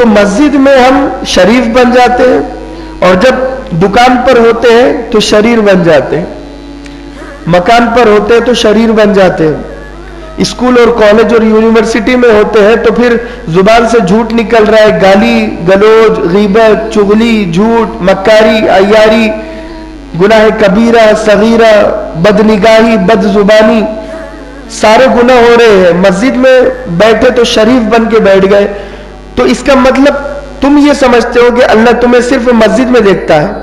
تو مسجد میں ہم شریف بن جاتے ہیں اور جب دکان پر ہوتے ہیں تو شریر بن جاتے ہیں، مکان پر ہوتے ہیں تو شریر بن جاتے ہیں، اسکول اور کالج اور یونیورسٹی میں ہوتے ہیں تو پھر زبان سے جھوٹ نکل رہا ہے، گالی گلوچ، غیبت، چغلی، جھوٹ، مکاری، عیاری، گناہ کبیرہ صغیرہ، بدنگاہی، بد زبانی، سارے گناہ ہو رہے ہیں۔ مسجد میں بیٹھے تو شریف بن کے بیٹھ گئے، تو اس کا مطلب تم یہ سمجھتے ہو کہ اللہ تمہیں صرف مسجد میں دیکھتا ہے؟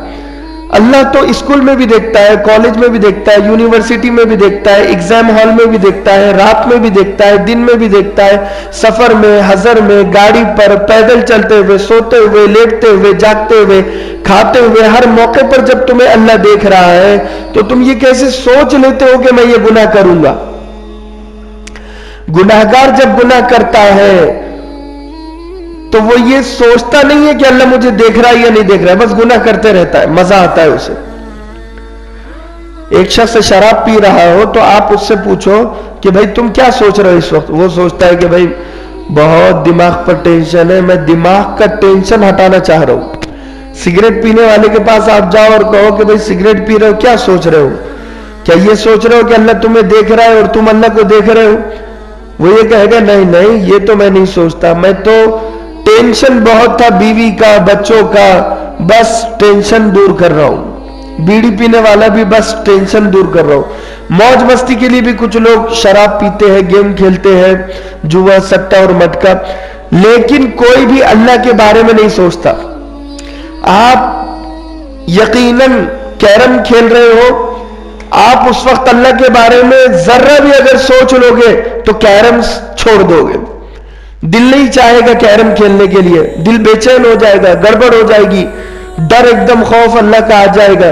اللہ تو اسکول میں بھی دیکھتا ہے، کالج میں بھی دیکھتا ہے، یونیورسٹی میں بھی دیکھتا ہے، ایگزام ہال میں بھی دیکھتا ہے، رات میں بھی دیکھتا ہے، دن میں بھی دیکھتا ہے، سفر میں، حضر میں، گاڑی پر، پیدل چلتے ہوئے، سوتے ہوئے، لیٹتے ہوئے، جاگتے ہوئے، کھاتے ہوئے، ہر موقع پر جب تمہیں اللہ دیکھ رہا ہے تو تم یہ کیسے سوچ لیتے ہو کہ میں یہ گناہ کروں گا؟ گناہگار جب گناہ کرتا ہے تو وہ یہ سوچتا نہیں ہے کہ اللہ مجھے دیکھ رہا ہے یا نہیں دیکھ رہا ہے، بس گناہ کرتے رہتا ہے، مزہ آتا ہے اسے۔ ایک شخص شراب پی رہا ہو تو آپ اس سے پوچھو کہ بھائی تم کیا سوچ رہے ہو اس وقت؟ وہ سوچتا ہے کہ بھائی بہت دماغ پر ٹینشن ہے، میں دماغ کا ٹینشن ہٹانا چاہ رہا ہوں۔ سگریٹ پینے والے کے پاس آپ جاؤ اور کہو کہ بھائی سگریٹ پی رہے ہو، کیا سوچ رہے ہو؟ کیا یہ سوچ رہے ہو کہ اللہ تمہیں دیکھ رہا ہے اور تم اللہ کو دیکھ رہے ہو؟ وہ یہ کہے گا نہیں نہیں، یہ تو میں نہیں سوچتا، میں تو ٹینشن بہت تھا بیوی کا، بچوں کا، بس ٹینشن دور کر رہا ہوں۔ بیڑی پینے والا بھی بس ٹینشن دور کر رہا ہوں۔ موج مستی کے لیے بھی کچھ لوگ شراب پیتے ہیں، گیم کھیلتے ہیں، جوا، سٹا اور مٹکا، لیکن کوئی بھی اللہ کے بارے میں نہیں سوچتا۔ آپ یقیناً کیرم کھیل رہے ہو، آپ اس وقت اللہ کے بارے میں ذرہ بھی اگر سوچ لو گے تو کیرم چھوڑ دو گے، دل نہیں چاہے گا کیرم کھیلنے کے لیے، دل بے چین ہو جائے گا، گڑبڑ ہو جائے گی، ڈر، ایک دم خوف اللہ کا آ جائے گا۔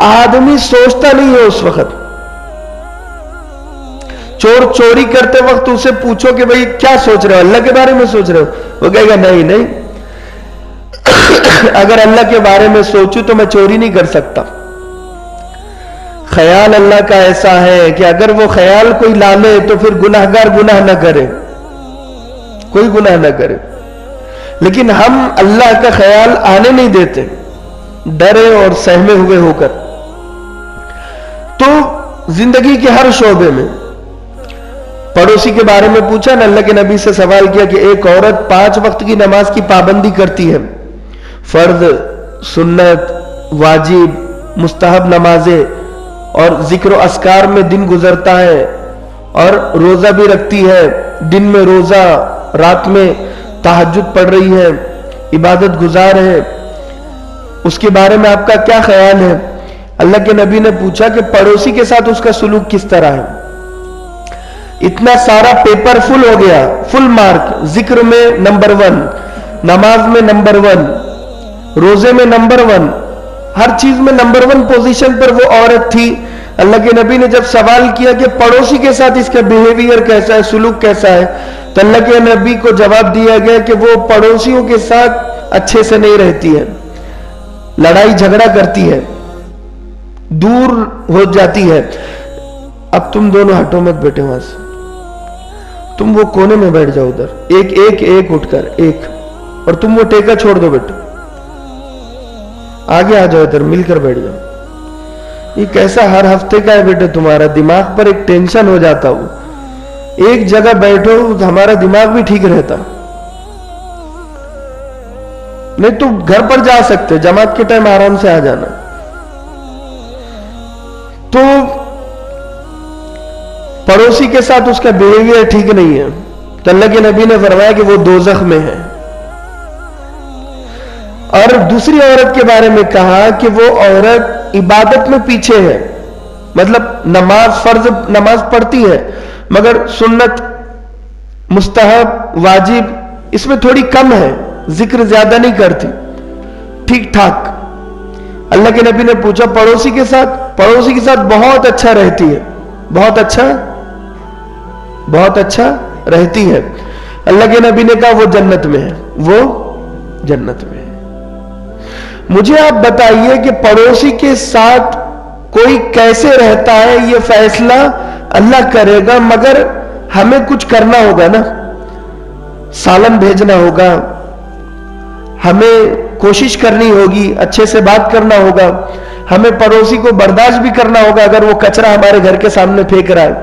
آدمی سوچتا نہیں ہے اس وقت۔ چور چوری کرتے وقت اسے پوچھو کہ بھئی کیا سوچ رہے ہو؟ اللہ کے بارے میں سوچ رہے ہو؟ وہ کہے گا نہیں نہیں، اگر اللہ کے بارے میں سوچوں تو میں چوری نہیں کر سکتا۔ خیال اللہ کا ایسا ہے کہ اگر وہ خیال کوئی لا لے تو پھر گناہگار گناہ نہ کرے، کوئی گناہ نہ کرے، لیکن ہم اللہ کا خیال آنے نہیں دیتے، ڈرے اور سہمے ہوئے ہو کر۔ تو زندگی کے ہر شعبے میں، پڑوسی کے بارے میں پوچھا نا، اللہ کے نبی سے سوال کیا کہ ایک عورت 5 وقت کی نماز کی پابندی کرتی ہے، فرض، سنت، واجب، مستحب نمازیں، اور ذکر و اذکار میں دن گزرتا ہے، اور روزہ بھی رکھتی ہے، دن میں روزہ، رات میں تہجد پڑھ رہی ہے، عبادت گزار ہے، اس کے بارے میں آپ کا کیا خیال ہے؟ اللہ کے نبی نے پوچھا کہ پڑوسی کے ساتھ اس کا سلوک کس طرح ہے؟ اتنا سارا پیپر فل ہو گیا، فل مارک، ذکر میں نمبر 1، نماز میں نمبر 1، روزے میں نمبر 1، ہر چیز میں نمبر 1 پوزیشن پر وہ عورت تھی۔ اللہ کے نبی نے جب سوال کیا کہ پڑوسی کے ساتھ اس کا بیہیویئر کیسا ہے، سلوک کیسا ہے، تو اللہ کے نبی کو جواب دیا گیا کہ وہ پڑوسیوں کے ساتھ اچھے سے نہیں رہتی ہے، لڑائی جھگڑا کرتی ہے، دور ہو جاتی ہے۔ اب تم دونوں ہٹو مت بیٹھے وہاں سے، تم وہ کونے میں بیٹھ جاؤ ادھر، ایک اٹھ کر ایک، اور تم وہ ٹیکا چھوڑ دو بیٹا، آگے آ جاؤ ادھر، مل کر بیٹھ جاؤ۔ یہ کیسا ہر ہفتے کا ہے بیٹے، تمہارا دماغ پر ایک ٹینشن ہو جاتا ہو، ایک جگہ بیٹھو ہمارا دماغ بھی ٹھیک رہتا، نہیں تو گھر پر جا سکتے، جماعت کے ٹائم آرام سے آ جانا۔ تو پڑوسی کے ساتھ اس کا بیہیویئر ٹھیک نہیں ہے، تو اللہ کے نبی نے فرمایا کہ وہ دوزخ میں ہے۔ اور دوسری عورت کے بارے میں کہا کہ وہ عورت عبادت میں پیچھے ہے، مطلب نماز، فرض نماز پڑھتی ہے مگر سنت، مستحب، واجب اس میں تھوڑی کم ہے، ذکر زیادہ نہیں کرتی، ٹھیک ٹھاک۔ اللہ کے نبی نے پوچھا پڑوسی کے ساتھ بہت اچھا رہتی ہے، بہت اچھا رہتی ہے۔ اللہ کے نبی نے کہا وہ جنت میں ہے، وہ جنت میں ہے۔ مجھے آپ بتائیے کہ پڑوسی کے ساتھ کوئی کیسے رہتا ہے، یہ فیصلہ اللہ کرے گا، مگر ہمیں کچھ کرنا ہوگا نا، سالن بھیجنا ہوگا، ہمیں کوشش کرنی ہوگی, اچھے سے بات کرنا ہوگا, ہمیں پڑوسی کو برداشت بھی کرنا ہوگا اگر وہ کچرا ہمارے گھر کے سامنے پھینک رہا ہے.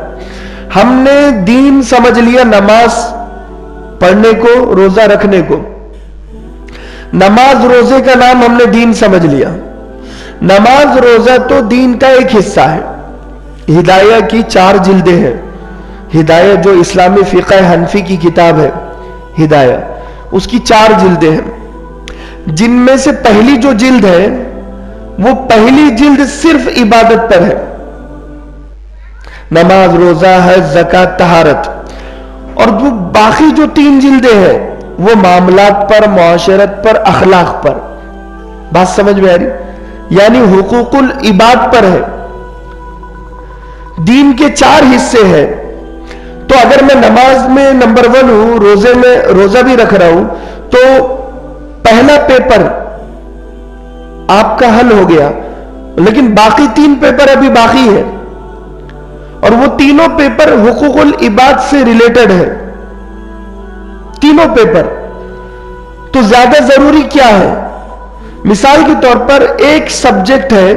ہم نے دین سمجھ لیا نماز پڑھنے کو, روزہ رکھنے کو. نماز روزے کا نام ہم نے دین سمجھ لیا. نماز روزہ تو دین کا ایک حصہ ہے. ہدایہ کی 4 جلدیں ہیں. ہدایہ جو اسلامی فقہ حنفی کی کتاب ہے, ہدایہ, اس کی 4 جلدیں ہیں, جن میں سے پہلی جو جلد ہے وہ پہلی جلد صرف عبادت پر ہے, نماز, روزہ, حج, زکوٰۃ, طہارت. اور وہ باقی جو 3 جلدیں ہیں وہ معاملات پر, معاشرت پر, اخلاق پر. بات سمجھ میں آ رہی؟ یعنی حقوق العباد پر ہے. دین کے 4 حصے ہیں. تو اگر میں نماز میں نمبر 1 ہوں, روزے میں روزہ بھی رکھ رہا ہوں, تو پہلا پیپر آپ کا حل ہو گیا, لیکن باقی 3 پیپر ابھی باقی ہے, اور وہ تینوں پیپر حقوق العباد سے ریلیٹڈ ہے. تینوں پیپر. تو زیادہ ضروری کیا ہے؟ مثال کے طور پر ایک سبجیکٹ ہے,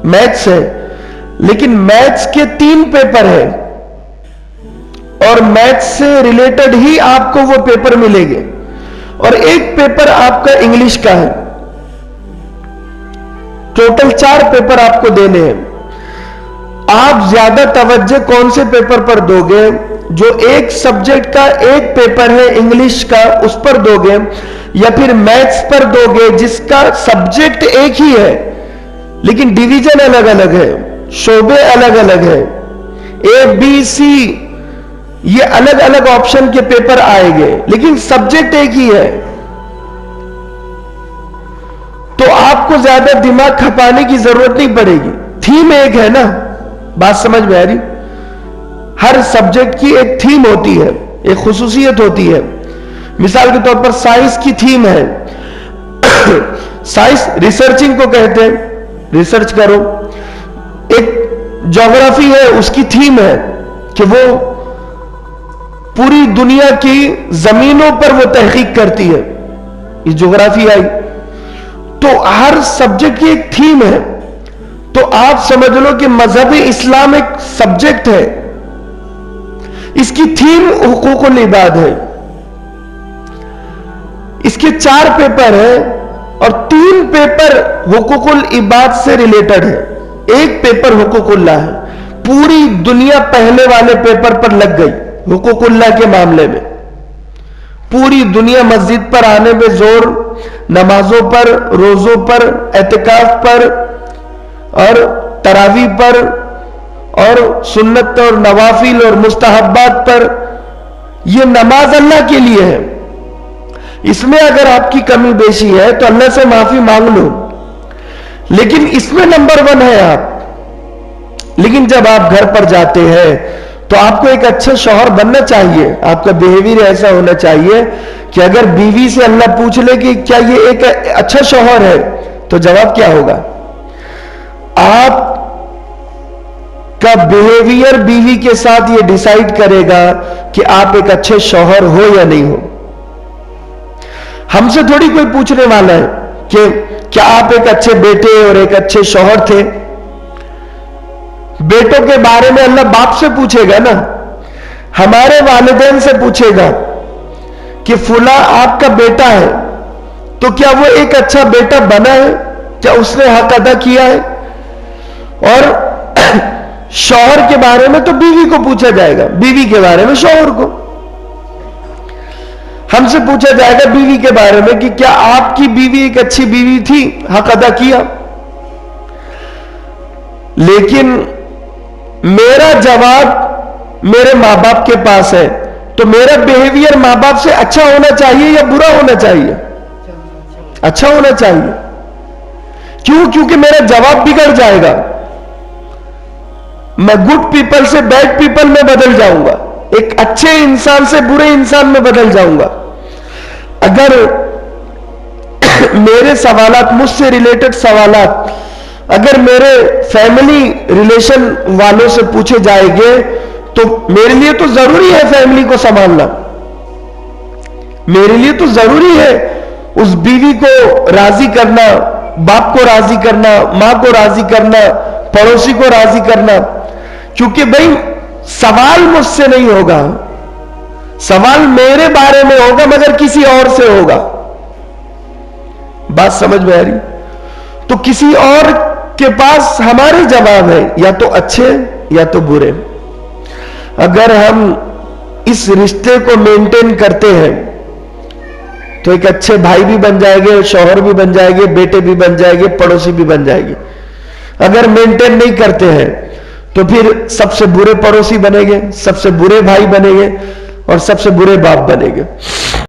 میتھس ہے, لیکن میتھس کے 3 پیپر ہے, اور میتھس سے ریلیٹڈ ہی آپ کو وہ پیپر ملیں گے, اور ایک پیپر آپ کا انگلش کا ہے. ٹوٹل 4 پیپر آپ کو دینے ہیں. آپ زیادہ توجہ کون سے پیپر پر دو گے؟ جو ایک سبجیکٹ کا ایک پیپر ہے انگلش کا, اس پر دو گے, یا پھر میتھس پر دو گے جس کا سبجیکٹ ایک ہی ہے لیکن ڈویژن الگ الگ ہے, شعبے الگ الگ ہے, اے بی سی یہ الگ الگ آپشن کے پیپر آئے گے, لیکن سبجیکٹ ایک ہی ہے. تو آپ کو زیادہ دماغ کھپانے کی ضرورت نہیں پڑے گی, تھیم ایک ہے نا. بات سمجھ میں آ رہی؟ ہر سبجیکٹ کی ایک تھیم ہوتی ہے, ایک خصوصیت ہوتی ہے. مثال کے طور پر سائنس کی تھیم ہے, سائنس ریسرچنگ کو کہتے ہیں, ریسرچ کرو. ایک جغرافی ہے, اس کی تھیم ہے کہ وہ پوری دنیا کی زمینوں پر وہ تحقیق کرتی ہے, یہ جغرافی آئی. تو ہر سبجیکٹ کی ایک تھیم ہے. تو آپ سمجھ لو کہ مذہب اسلام ایک سبجیکٹ ہے, اس کی تھیم حقوق العباد ہے. اس کے 4 پیپر ہیں اور 3 پیپر حقوق العباد سے ریلیٹڈ ہے, ایک پیپر حقوق اللہ ہے. پوری دنیا پہلے والے پیپر پر لگ گئی حقوق اللہ کے معاملے میں. پوری دنیا مسجد پر آنے میں زور, نمازوں پر, روزوں پر, اعتکاف پر, اور تراویح پر, اور سنت اور نوافل اور مستحبات پر. یہ نماز اللہ کے لیے ہے, اس میں اگر آپ کی کمی بیشی ہے تو اللہ سے معافی مانگ لو, لیکن اس میں نمبر 1 ہے آپ. لیکن جب آپ گھر پر جاتے ہیں تو آپ کو ایک اچھا شوہر بننا چاہیے. آپ کا بیہیویئر ایسا ہونا چاہیے کہ اگر بیوی سے اللہ پوچھ لے کہ کیا یہ ایک اچھا شوہر ہے, تو جواب کیا ہوگا؟ آپ کا بیہیویئر بیوی کے ساتھ یہ ڈیسائیڈ کرے گا کہ آپ ایک اچھے شوہر ہو یا نہیں ہو. ہم سے تھوڑی کوئی پوچھنے والا ہے کہ کیا آپ ایک اچھے بیٹے اور ایک اچھے شوہر تھے. بیٹوں کے بارے میں اللہ باپ سے پوچھے گا نا, ہمارے والدین سے پوچھے گا کہ فلاں آپ کا بیٹا ہے, تو کیا وہ ایک اچھا بیٹا بنا ہے, کیا اس نے حق ادا کیا ہے. اور شوہر کے بارے میں تو بیوی کو پوچھا جائے گا, بیوی کے بارے میں شوہر کو. ہم سے پوچھا جائے گا بیوی کے بارے میں کہ کیا آپ کی بیوی ایک اچھی بیوی تھی, حق ادا کیا. لیکن میرا جواب میرے ماں باپ کے پاس ہے, تو میرا بیہیویئر ماں باپ سے اچھا ہونا چاہیے یا برا ہونا چاہیے؟ اچھا ہونا چاہیے. کیوں؟ کیونکہ میرا جواب بگڑ جائے گا. میں گڈ پیپل سے بیڈ پیپل میں بدل جاؤں گا, ایک اچھے انسان سے برے انسان میں بدل جاؤں گا. اگر میرے سوالات, مجھ سے ریلیٹڈ سوالات اگر میرے فیملی ریلیشن والوں سے پوچھے جائیں گے تو میرے لیے تو ضروری ہے فیملی کو سنبھالنا, میرے لیے تو ضروری ہے اس بیوی کو راضی کرنا، باپ کو راضی کرنا، ماں کو راضی کرنا، پڑوسی کو راضی کرنا، کیونکہ بھئی سوال مجھ سے نہیں ہوگا، سوال میرے بارے میں ہوگا مگر کسی اور سے ہوگا. بات سمجھ میں آ رہی؟ تو کسی اور کے پاس ہمارے جواب ہے، یا تو اچھے یا تو برے. اگر ہم اس رشتے کو مینٹین کرتے ہیں تو ایک اچھے بھائی بھی بن جائے گے، شوہر بھی بن جائے گے، بیٹے بھی بن جائے گے، پڑوسی بھی بن جائے گے. اگر مینٹین نہیں کرتے ہیں تو پھر سب سے برے پڑوسی بنے گے، سب سے برے بھائی بنے گے اور سب سے برے باپ بنے گے.